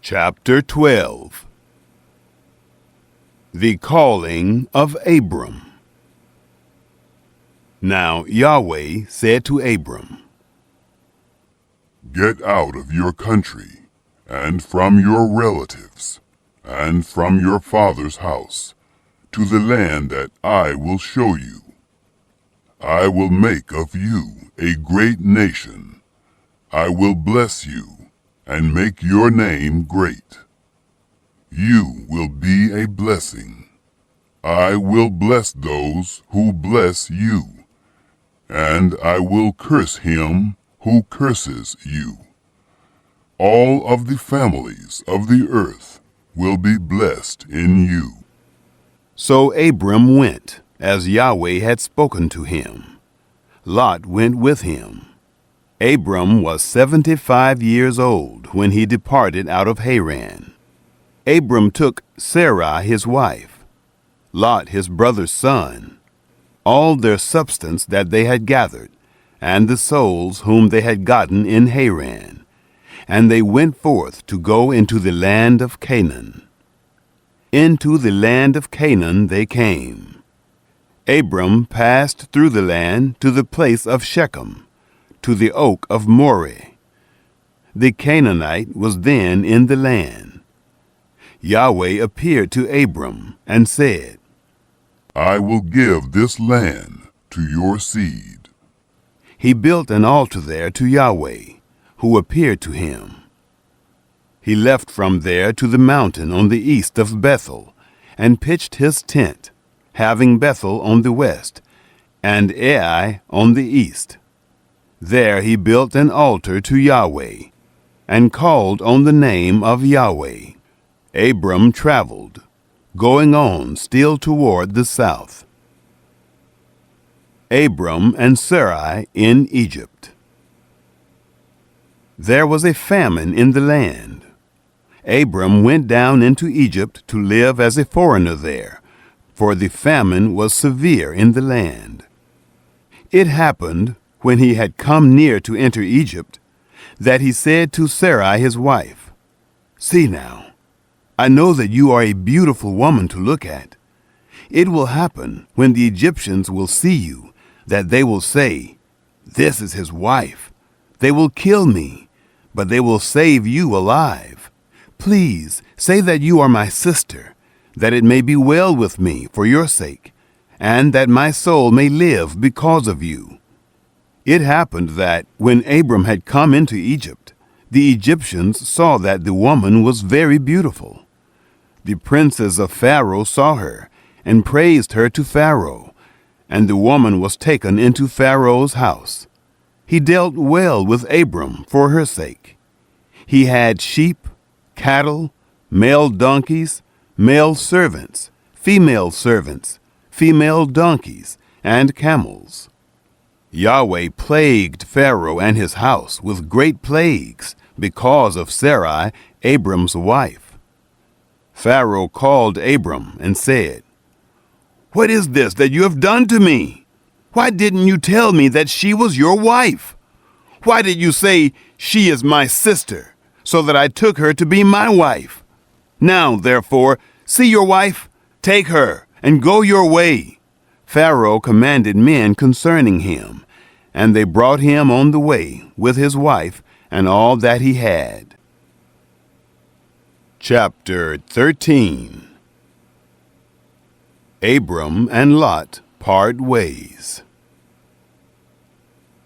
Chapter 12. The Calling of Abram. Now Yahweh said to Abram, "Get out of your country, and from your relatives, and from your father's house, to the land that I will show you. I will make of you a great nation. I will bless you, and make your name great. You will be a blessing. I will bless those who bless you, and I will curse him who curses you. All of the families of the earth will be blessed in you." So Abram went, as Yahweh had spoken to him. Lot went with him. Abram was 75 years old when he departed out of Haran. Abram took Sarai his wife, Lot his brother's son, all their substance that they had gathered, and the souls whom they had gotten in Haran, and they went forth to go into the land of Canaan. Into the land of Canaan they came. Abram passed through the land to the place of Shechem, to the oak of Moreh. The Canaanite was then in the land. Yahweh appeared to Abram and said, "I will give this land to your seed." He built an altar there to Yahweh, who appeared to him. He left from there to the mountain on the east of Bethel, and pitched his tent, having Bethel on the west, and Ai on the east. There he built an altar to Yahweh, and called on the name of Yahweh. Abram traveled, going on still toward the south. Abram and Sarai in Egypt. There was a famine in the land. Abram went down into Egypt to live as a foreigner there, for the famine was severe in the land. It happened, when he had come near to enter Egypt, that he said to Sarai his wife, "See now, I know that you are a beautiful woman to look at. It will happen, when the Egyptians will see you, that they will say, 'This is his wife.' They will kill me, but they will save you alive. Please say that you are my sister, that it may be well with me for your sake, and that my soul may live because of you." It happened that, when Abram had come into Egypt, the Egyptians saw that the woman was very beautiful. The princes of Pharaoh saw her, and praised her to Pharaoh, and the woman was taken into Pharaoh's house. He dealt well with Abram for her sake. He had sheep, cattle, male donkeys, male servants, female donkeys, and camels. Yahweh plagued Pharaoh and his house with great plagues because of Sarai, Abram's wife. Pharaoh called Abram and said, "What is this that you have done to me? Why didn't you tell me that she was your wife? Why did you say, 'She is my sister,' so that I took her to be my wife? Now, therefore, see your wife, take her, and go your way." Pharaoh commanded men concerning him, and they brought him on the way with his wife and all that he had. Chapter 13. Abram and Lot part ways.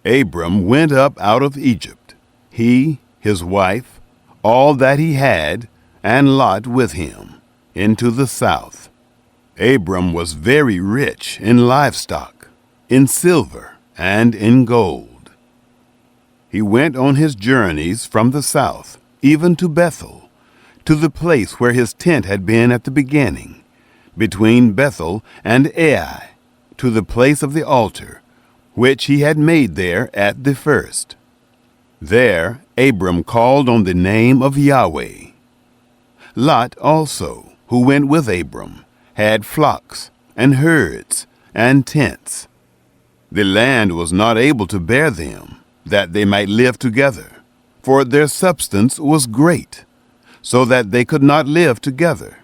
Abram went up out of Egypt, he, his wife, all that he had, and Lot with him, into the south. Abram was very rich in livestock, in silver, and in gold. He went on his journeys from the south, even to Bethel, to the place where his tent had been at the beginning, between Bethel and Ai, to the place of the altar, which he had made there at the first. There Abram called on the name of Yahweh. Lot also, who went with Abram, had flocks, and herds, and tents. The land was not able to bear them, that they might live together, for their substance was great. so that they could not live together.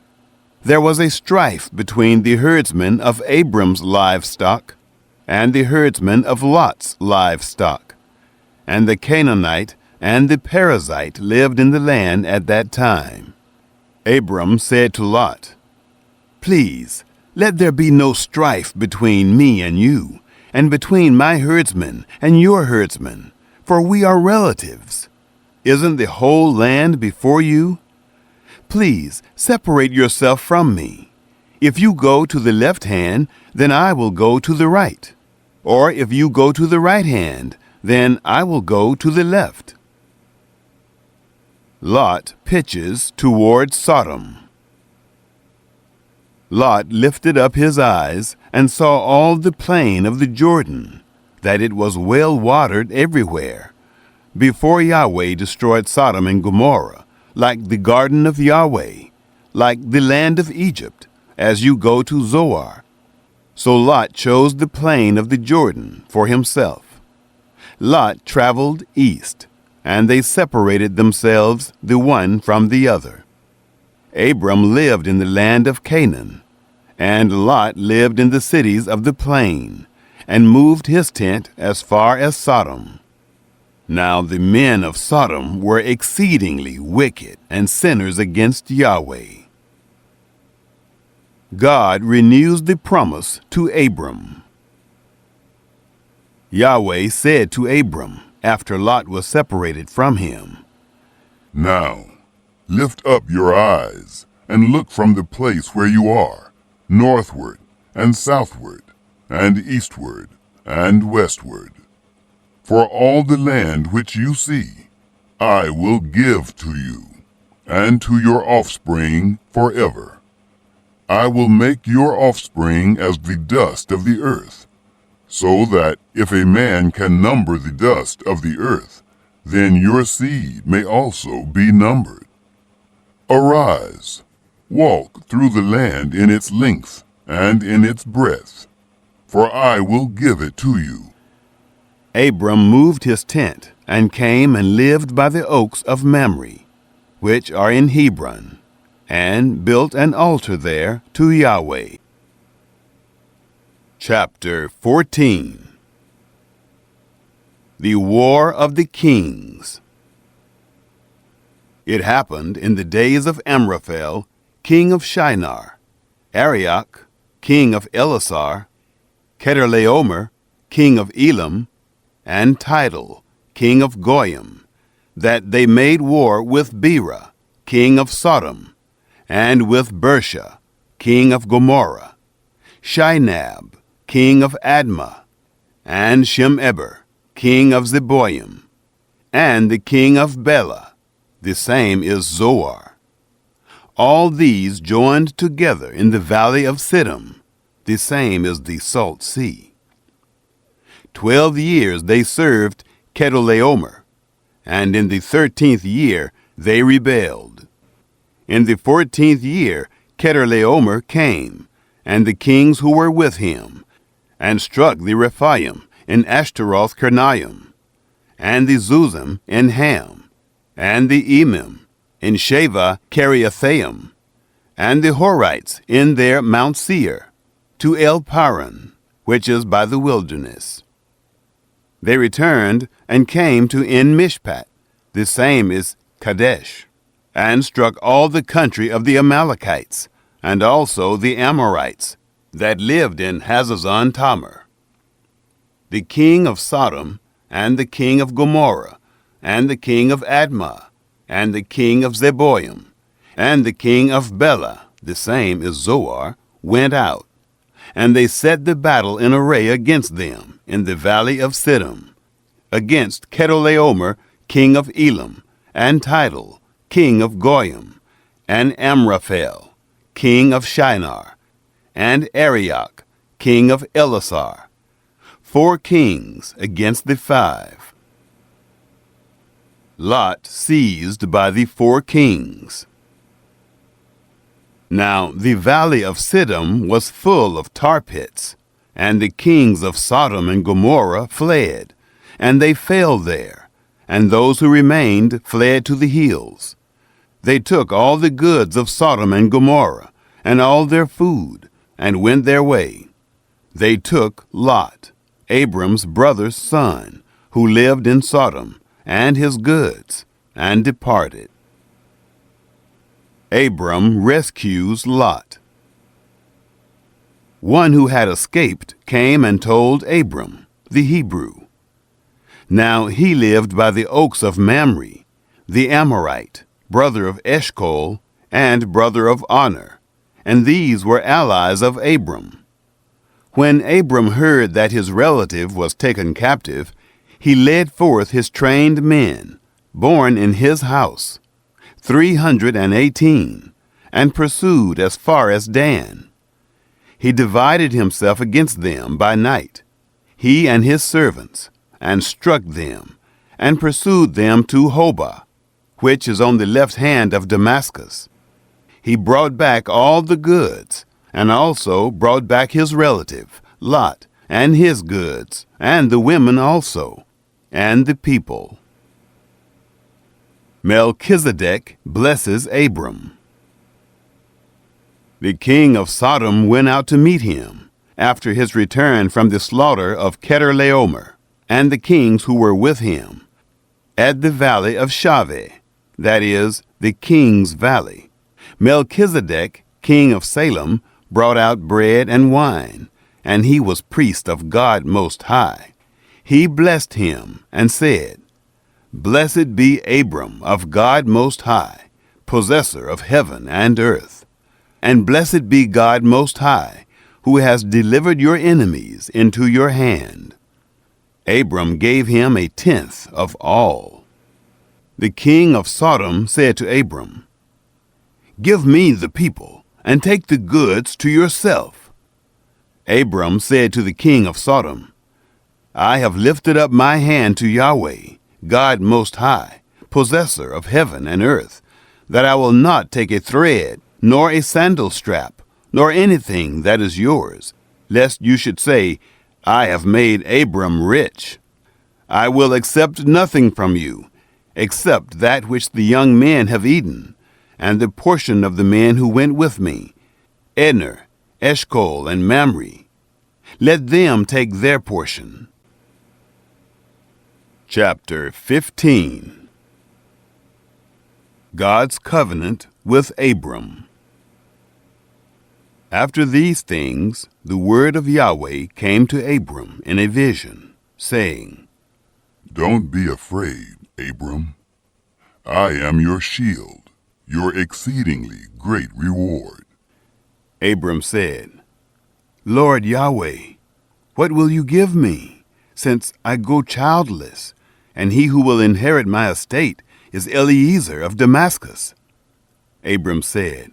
There was a strife between the herdsmen of Abram's livestock and the herdsmen of Lot's livestock. And the Canaanite and the Perizzite lived in the land at that time. Abram said to Lot, "Please, let there be no strife between me and you, and between my herdsmen and your herdsmen, for we are relatives. Isn't the whole land before you? Please separate yourself from me. If you go to the left hand, then I will go to the right. Or if you go to the right hand, then I will go to the left." Lot pitches toward Sodom. Lot lifted up his eyes and saw all the plain of the Jordan, that it was well watered everywhere, before Yahweh destroyed Sodom and Gomorrah, like the garden of Yahweh, like the land of Egypt, as you go to Zoar. So Lot chose the plain of the Jordan for himself. Lot traveled east, and they separated themselves the one from the other. Abram lived in the land of Canaan, and Lot lived in the cities of the plain, and moved his tent as far as Sodom. Now the men of Sodom were exceedingly wicked and sinners against Yahweh. God renews the promise to Abram. Yahweh said to Abram, after Lot was separated from him, "Now, lift up your eyes, and look from the place where you are, northward, and southward, and eastward, and westward. For all the land which you see, I will give to you, and to your offspring forever. I will make your offspring as the dust of the earth, so that if a man can number the dust of the earth, then your seed may also be numbered. Arise, walk through the land in its length and in its breadth, for I will give it to you." Abram moved his tent and came and lived by the oaks of Mamre, which are in Hebron, and built an altar there to Yahweh. Chapter 14. The War of the Kings. It happened in the days of Amraphel, king of Shinar, Arioch, king of Elasar, Chedorlaomer, king of Elam, and Tidal, king of Goyim, that they made war with Bera, king of Sodom, and with Bersha, king of Gomorrah, Shinab, king of Admah, and Shemeber, king of Zeboim, and the king of Bela, the same is Zoar. All these joined together in the valley of Siddim, the same is the Salt Sea. 12 years they served Chedorlaomer, and in the 13th year they rebelled. In the 14th year Chedorlaomer came, and the kings who were with him, and struck the Rephaim in Ashtaroth Karnaim, and the Zuzim in Ham, and the Emim in Sheva Kiriathaim, and the Horites in their Mount Seir, to El Paran, which is by the wilderness. They returned and came to En Mishpat, the same is Kadesh, and struck all the country of the Amalekites, and also the Amorites, that lived in Hazazon Tamar. The king of Sodom, and the king of Gomorrah, and the king of Admah, and the king of Zeboim, and the king of Bela, the same is Zoar, went out, and they set the battle in array against them in the valley of Siddim, against Chedorlaomer, king of Elam, and Tidal, king of Goyim, and Amraphel, king of Shinar, and Arioch, king of Elasar, 4 kings against the 5. Lot seized by the 4 kings. Now the valley of Siddim was full of tar pits, and the kings of Sodom and Gomorrah fled, and they fell there, and those who remained fled to the hills. They took all the goods of Sodom and Gomorrah, and all their food, and went their way. They took Lot, Abram's brother's son, who lived in Sodom, and his goods, and departed. Abram rescues Lot. One who had escaped came and told Abram, the Hebrew. Now he lived by the oaks of Mamre, the Amorite, brother of Eshcol, and brother of Aner, and these were allies of Abram. When Abram heard that his relative was taken captive, he led forth his trained men, born in his house, 318, and pursued as far as Dan. He divided himself against them by night, he and his servants, and struck them, and pursued them to Hobah, which is on the left hand of Damascus. He brought back all the goods, and also brought back his relative, Lot, and his goods, and the women also, and the people. Melchizedek blesses Abram. The king of Sodom went out to meet him, after his return from the slaughter of Chedorlaomer, and the kings who were with him, at the valley of Shaveh, that is, the king's valley. Melchizedek, king of Salem, brought out bread and wine, and he was priest of God Most High. He blessed him, and said, Blessed be Abram of God Most High, possessor of heaven and earth. And blessed be God Most High, who has delivered your enemies into your hand. Abram gave him a tenth of all. The king of Sodom said to Abram, Give me the people, and take the goods to yourself. Abram said to the king of Sodom, I have lifted up my hand to Yahweh, God Most High, possessor of heaven and earth, that I will not take a thread, nor a sandal strap, nor anything that is yours, lest you should say, I have made Abram rich. I will accept nothing from you, except that which the young men have eaten, and the portion of the men who went with me, Aner, Eshcol, and Mamre. Let them take their portion. Chapter 15. God's covenant with Abram. After these things, the word of Yahweh came to Abram in a vision, saying, Don't be afraid, Abram. I am your shield, your exceedingly great reward. Abram said, Lord Yahweh, what will you give me, since I go childless, and he who will inherit my estate is Eliezer of Damascus? Abram said,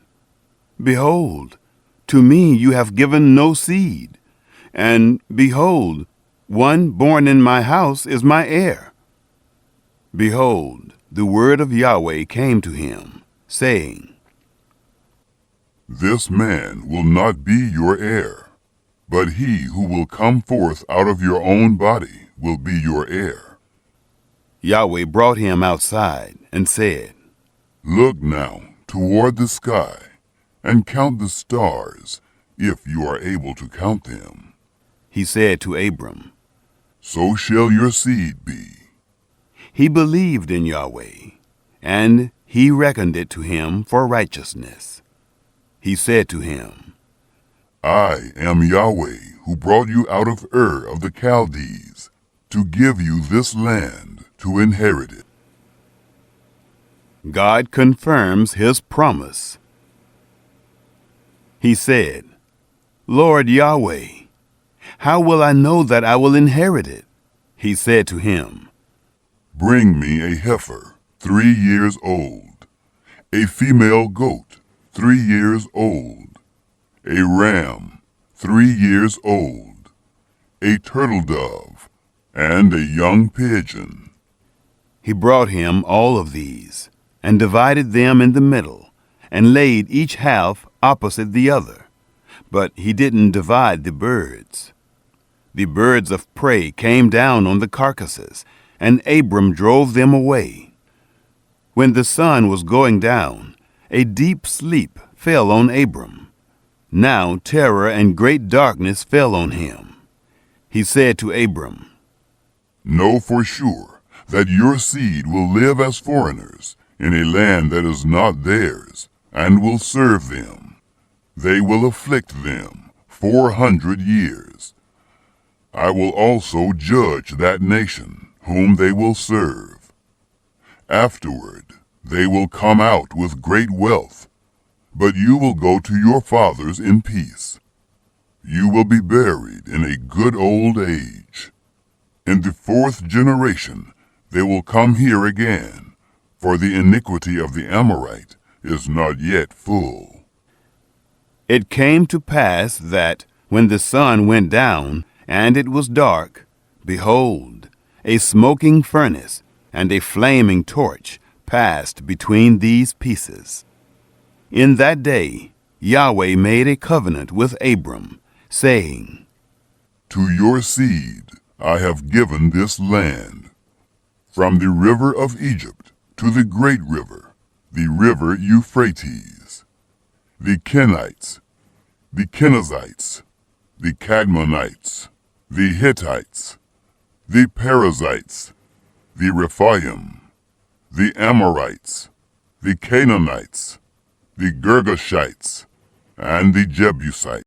Behold, to me you have given no seed, and behold, one born in my house is my heir. Behold, the word of Yahweh came to him, saying, This man will not be your heir, but he who will come forth out of your own body will be your heir. Yahweh brought him outside and said, Look now toward the sky, and count the stars, if you are able to count them. He said to Abram, So shall your seed be. He believed in Yahweh, and he reckoned it to him for righteousness. He said to him, I am Yahweh, who brought you out of Ur of the Chaldees, to give you this land to inherit it. God confirms his promise. He said, Lord Yahweh, how will I know that I will inherit it? He said to him, Bring me a heifer, 3 years old, a female goat, 3 years old, a ram, 3 years old, a turtle dove, and a young pigeon. He brought him all of these, and divided them in the middle, and laid each half opposite the other. But he didn't divide the birds. The birds of prey came down on the carcasses, and Abram drove them away. When the sun was going down, a deep sleep fell on Abram. Now terror and great darkness fell on him. He said to Abram, Know for sure that your seed will live as foreigners in a land that is not theirs, and will serve them. They will afflict them 400 years. I will also judge that nation whom they will serve. Afterward, they will come out with great wealth, but you will go to your fathers in peace. You will be buried in a good old age. In the 4th generation they will come here again, for the iniquity of the Amorite is not yet full. It came to pass that, when the sun went down, and it was dark, behold, a smoking furnace and a flaming torch passed between these pieces. In that day Yahweh made a covenant with Abram, saying, To your seed I have given this land, from the river of Egypt to the great river, the river Euphrates, the Kenites, the Kenizzites, the Cadmonites, the Hittites, the Perizzites, the Rephaim, the Amorites, the Canaanites, the Girgashites, and the Jebusites.